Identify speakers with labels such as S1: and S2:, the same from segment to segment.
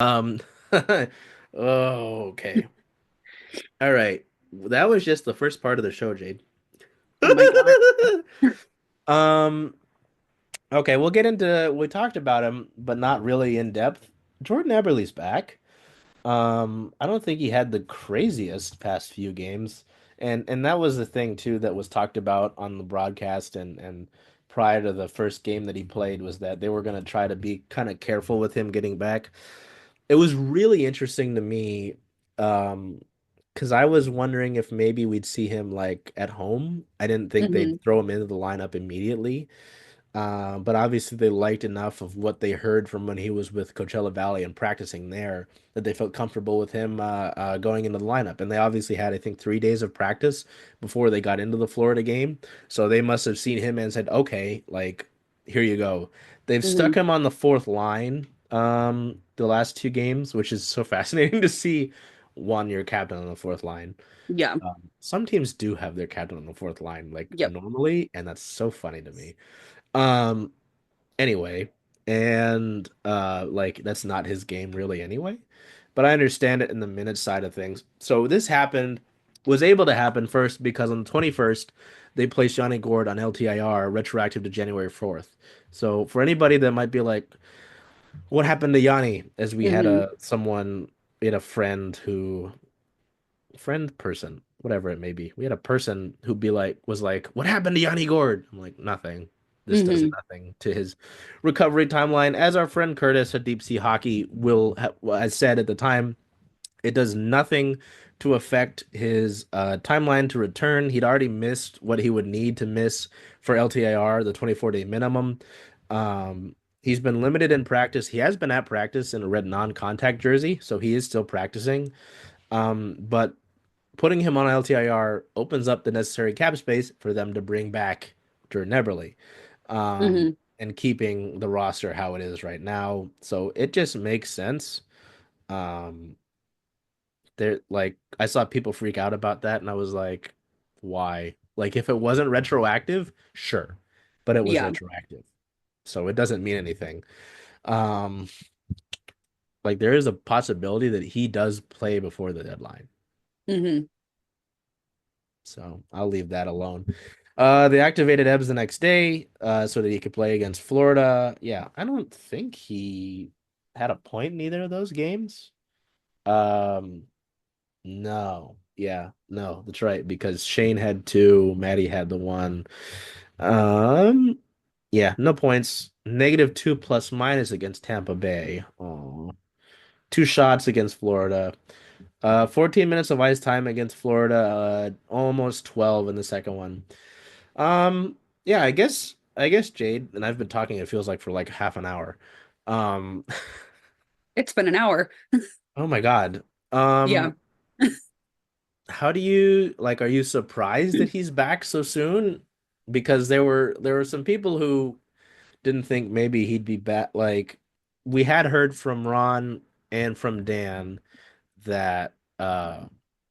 S1: Um, oh, okay. All right. That was just the first part of the show, Jade.
S2: Oh my God.
S1: Um, okay, we'll get into we talked about him, but not really in depth. Jordan Eberle's back. I don't think he had the craziest past few games. And that was the thing too that was talked about on the broadcast and prior to the first game that he played was that they were going to try to be kind of careful with him getting back. It was really interesting to me, because I was wondering if maybe we'd see him like at home. I didn't think they'd
S2: Hmm.
S1: throw him into the lineup immediately. But obviously they liked enough of what they heard from when he was with Coachella Valley and practicing there that they felt comfortable with him going into the lineup. And they obviously had, I think, 3 days of practice before they got into the Florida game. So they must have seen him and said, okay, like, here you go. They've stuck
S2: Hmm.
S1: him on the fourth line the last two games, which is so fascinating to see one your captain on the fourth line.
S2: Yeah.
S1: Some teams do have their captain on the fourth line, like
S2: Yep.
S1: normally, and that's so funny to me. Um, anyway, and like that's not his game really anyway. But I understand it in the minutes side of things. So this happened, was able to happen first because on the 21st they placed Johnny Gord on LTIR retroactive to January 4th. So for anybody that might be like, what happened to Yanni? As we had
S2: Hmm.
S1: a someone, we had a friend who friend person, whatever it may be. We had a person who'd be like, was like, "What happened to Yanni Gord?" I'm like, "Nothing. This does
S2: Hmm.
S1: nothing to his recovery timeline." As our friend Curtis at Deep Sea Hockey will ha has said at the time, it does nothing to affect his timeline to return. He'd already missed what he would need to miss for LTIR, the 24-day minimum. He's been limited in practice. He has been at practice in a red non-contact jersey, so he is still practicing. But putting him on LTIR opens up the necessary cap space for them to bring back Jordan Eberle,
S2: Hmm.
S1: and keeping the roster how it is right now. So it just makes sense. Um, there, like, I saw people freak out about that, and I was like, why? Like, if it wasn't retroactive, sure, but it was
S2: Yeah.
S1: retroactive, so it doesn't mean anything. Um, like, there is a possibility that he does play before the deadline.
S2: Hmm.
S1: So I'll leave that alone. They activated Ebbs the next day, so that he could play against Florida. Yeah, I don't think he had a point in either of those games. Um, no. Yeah, no, that's right, because Shane had two, Maddie had the one. Um, yeah, no points. -2 plus minus against Tampa Bay. Oh, two shots against Florida. 14 minutes of ice time against Florida, almost 12 in the second one. Um, yeah, I guess Jade, and I've been talking, it feels like for like half an hour. Um,
S2: It's been an hour.
S1: oh my God.
S2: Yeah.
S1: Um, how do you like, are you surprised that he's back so soon? Because there were some people who didn't think maybe he'd be back. Like we had heard from Ron and from Dan that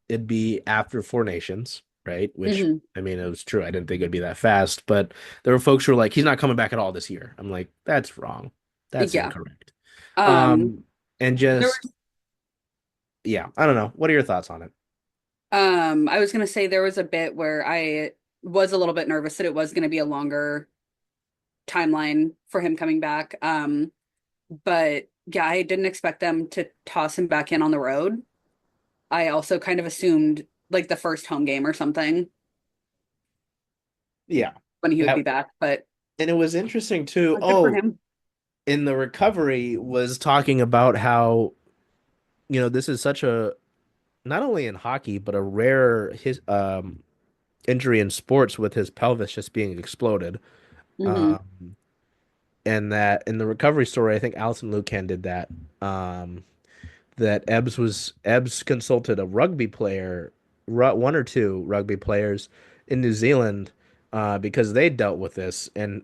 S1: it'd be after Four Nations, right? Which
S2: Hmm.
S1: I mean, it was true. I didn't think it'd be that fast, but there were folks who were like, he's not coming back at all this year. I'm like, that's wrong. That's
S2: Yeah.
S1: incorrect.
S2: Um,
S1: Um, and
S2: there
S1: just
S2: was
S1: yeah, I don't know. What are your thoughts on it?
S2: I was gonna say there was a bit where I was a little bit nervous that it was gonna be a longer timeline for him coming back. But yeah, I didn't expect them to toss him back in on the road. I also kind of assumed like the first home game or something
S1: Yeah.
S2: when he would be
S1: That
S2: back, but
S1: and it was interesting too.
S2: good for
S1: Oh,
S2: him.
S1: in the recovery was talking about how, this is such a not only in hockey, but a rare his injury in sports with his pelvis just being exploded.
S2: Hmm.
S1: Um, and that in the recovery story, I think Alison Lukan did that. Um, that Ebbs consulted a rugby player, one or two rugby players in New Zealand, because they dealt with this, and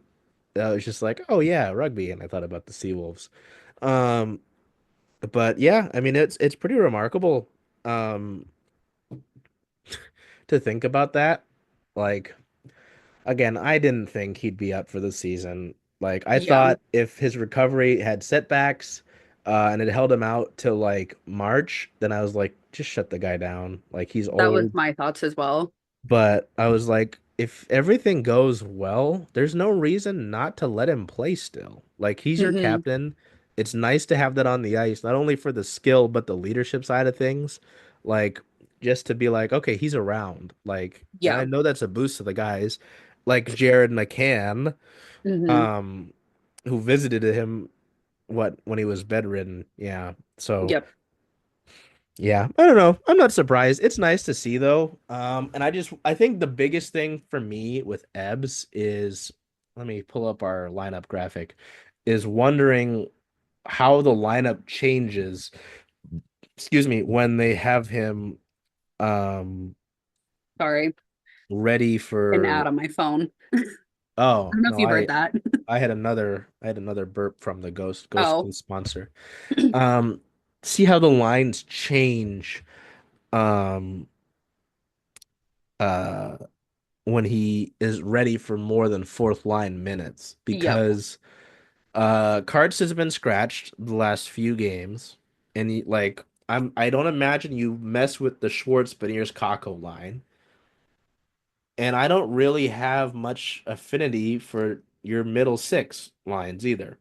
S1: I was just like, oh yeah, rugby, and I thought about the Seawolves. Um, but yeah, I mean it's pretty remarkable, um, to think about that. Like again, I didn't think he'd be up for the season. Like I
S2: Yeah.
S1: thought if his recovery had setbacks, and it held him out till like March. Then I was like, just shut the guy down. Like he's
S2: That was
S1: old.
S2: my thoughts as well.
S1: But I was like, if everything goes well, there's no reason not to let him play still. Like he's your
S2: Hmm.
S1: captain. It's nice to have that on the ice, not only for the skill, but the leadership side of things. Like just to be like, okay, he's around. Like, and I
S2: Yeah.
S1: know that's a boost to the guys, like Jared McCann,
S2: Hmm.
S1: um, who visited him when he was bedridden. Yeah. So
S2: Yep.
S1: yeah, I don't know. I'm not surprised. It's nice to see though. And I think the biggest thing for me with Ebbs is, let me pull up our lineup graphic, is wondering how the lineup changes, excuse me, when they have him um
S2: Sorry.
S1: ready
S2: An ad
S1: for,
S2: on my phone. I
S1: oh,
S2: don't know if
S1: no,
S2: you've heard that.
S1: I had another burp from the Ghost
S2: Oh,
S1: Key sponsor. Um See how the lines change um uh when he is ready for more than fourth line minutes
S2: yep.
S1: because Karts has been scratched the last few games and I don't imagine you mess with the Schwartz Beniers Kako line, and I don't really have much affinity for your middle six lines either.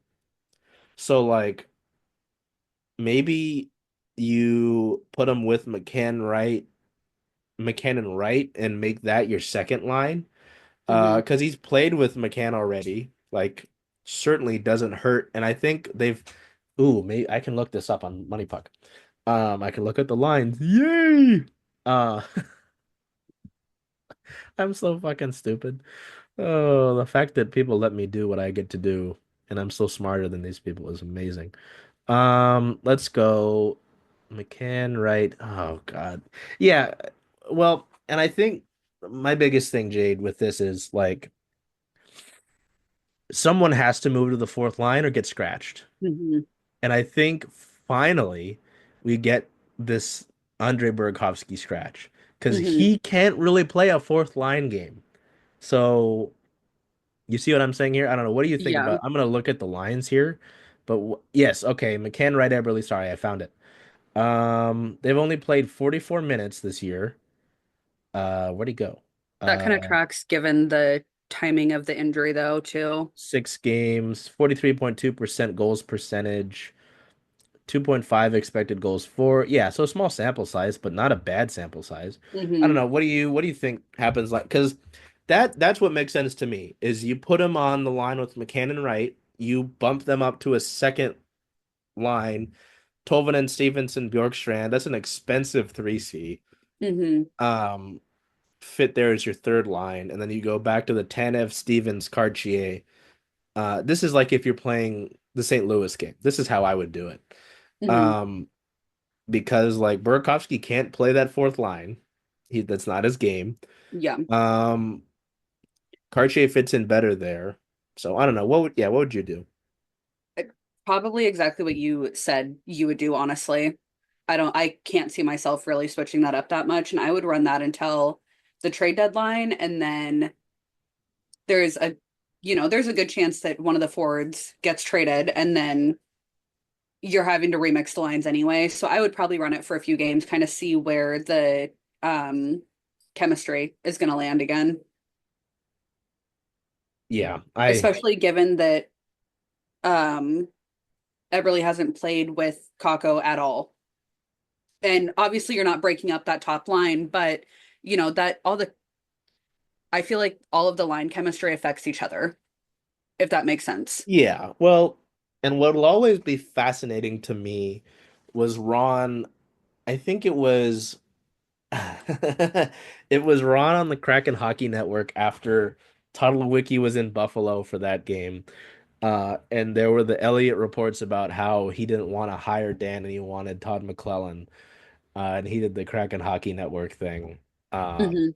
S1: So like maybe you put him with McCann and Wright and make that your second line.
S2: Hmm.
S1: Because he's played with McCann already. Like, certainly doesn't hurt. And I think they've. Ooh, maybe I can look this up on Money Puck. I can look at the lines. Yay! Uh, I'm so fucking stupid. Oh, the fact that people let me do what I get to do, and I'm so smarter than these people is amazing. Let's go. McCann, right? Oh God. Yeah. Well, and I think my biggest thing, Jade, with this is like someone has to move to the fourth line or get scratched.
S2: Hmm.
S1: And I think finally we get this Andre Burakovsky scratch because
S2: Hmm.
S1: he can't really play a fourth line game. So you see what I'm saying here? I don't know. What do you think
S2: Yeah.
S1: about? I'm gonna look at the lines here, but yes, okay. McCann, right, Eberle. Sorry, I found it. They've only played 44 minutes this year. Where'd he go?
S2: That kind of
S1: Uh,
S2: tracks given the timing of the injury, though, too.
S1: 6 games, 43.2% goals percentage. 2.5 expected goals for. Yeah, so small sample size, but not a bad sample size. I don't
S2: Hmm.
S1: know. What do you think happens like because that's what makes sense to me is you put him on the line with McCann and Wright, you bump them up to a second line, Tolvanen, Stevenson, Bjorkstrand. That's an expensive 3C.
S2: Hmm.
S1: Um Fit there as your third line, and then you go back to the Tanev, Stevens, Cartier. This is like if you're playing the St. Louis game. This is how I would do it.
S2: Hmm.
S1: Um because like Burakovsky can't play that fourth line. That's not his game.
S2: Yeah.
S1: Um Cartier fits in better there. So I don't know. What would you do?
S2: Probably exactly what you said you would do, honestly. I can't see myself really switching that up that much. And I would run that until the trade deadline. And then there's a, there's a good chance that one of the forwards gets traded and then you're having to remix the lines anyway. So I would probably run it for a few games, kind of see where the um chemistry is going to land again,
S1: Yeah, I
S2: especially given that um Eberle hasn't played with Kako at all. And obviously you're not breaking up that top line, but that all the I feel like all of the line chemistry affects each other, if that makes sense.
S1: yeah. Well, and what will always be fascinating to me was Ron, I think it was it was Ron on the Kraken Hockey Network after Wiki was in Buffalo for that game. And there were the Elliott reports about how he didn't want to hire Dan and he wanted Todd McClellan. And he did the Kraken Hockey Network thing.
S2: Hmm.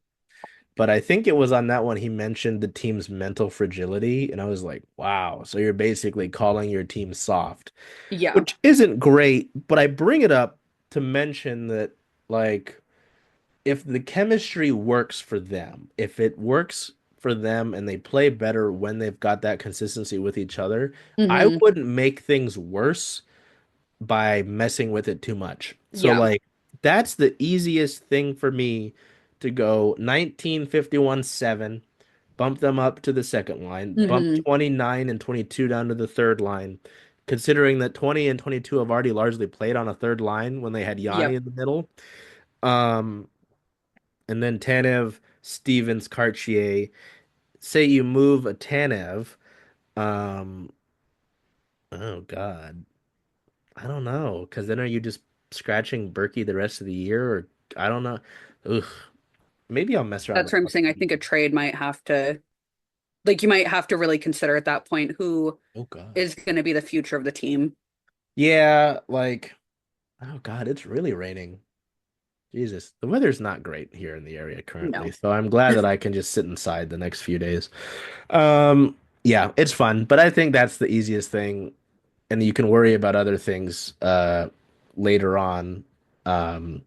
S1: But I think it was on that one he mentioned the team's mental fragility, and I was like, wow, so you're basically calling your team soft,
S2: Yeah.
S1: which isn't great, but I bring it up to mention that like if the chemistry works for them, if it works for them and they play better when they've got that consistency with each other, I
S2: Hmm.
S1: wouldn't make things worse by messing with it too much. So
S2: Yeah.
S1: like that's the easiest thing for me to go 1951-7, bump them up to the second line, bump
S2: Hmm.
S1: 29 and 22 down to the third line, considering that 20 and 22 have already largely played on a third line when they had Yanni
S2: Yep.
S1: in the middle. Um, and then Tanev, Stevens, Cartier. Say you move a Tanev, um, oh God. I don't know, because then are you just scratching Berkey the rest of the year, or I don't know. Ugh, maybe I'll mess around
S2: That's
S1: with
S2: what I'm saying. I
S1: Pucky.
S2: think a trade might have to, like, you might have to really consider at that point who
S1: Oh God.
S2: is going to be the future of the team.
S1: Yeah, like oh God, it's really raining. Jesus, the weather's not great here in the area currently,
S2: No.
S1: so I'm glad that I can just sit inside the next few days. Yeah, it's fun, but I think that's the easiest thing, and you can worry about other things later on, um,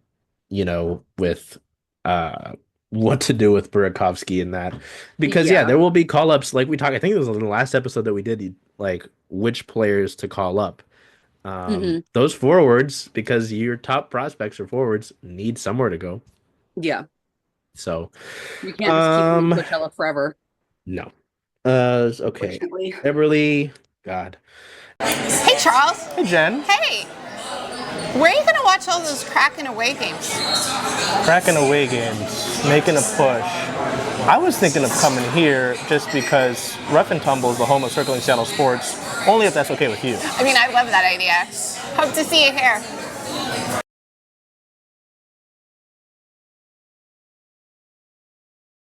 S1: with uh what to do with Burakovsky and that. Because yeah,
S2: Yeah.
S1: there will be call ups like we talked, I think it was in the last episode that we did, like which players to call up.
S2: Hmm.
S1: Those forwards, because your top prospects or forwards need somewhere to go.
S2: Yeah.
S1: So,
S2: You can't just keep them in
S1: um,
S2: Coachella forever,
S1: no. Okay.
S2: unfortunately.
S1: Eberle, God.
S3: Hey, Charles.
S1: Hey, Jen.
S3: Hey, where are you going to watch all those Kraken away games?
S4: Kraken away games, making a push. I was thinking of coming here just because Rough and Tumble is the home of circling Seattle sports, only if that's okay with you.
S3: I mean, I love that idea. Hope to see you here.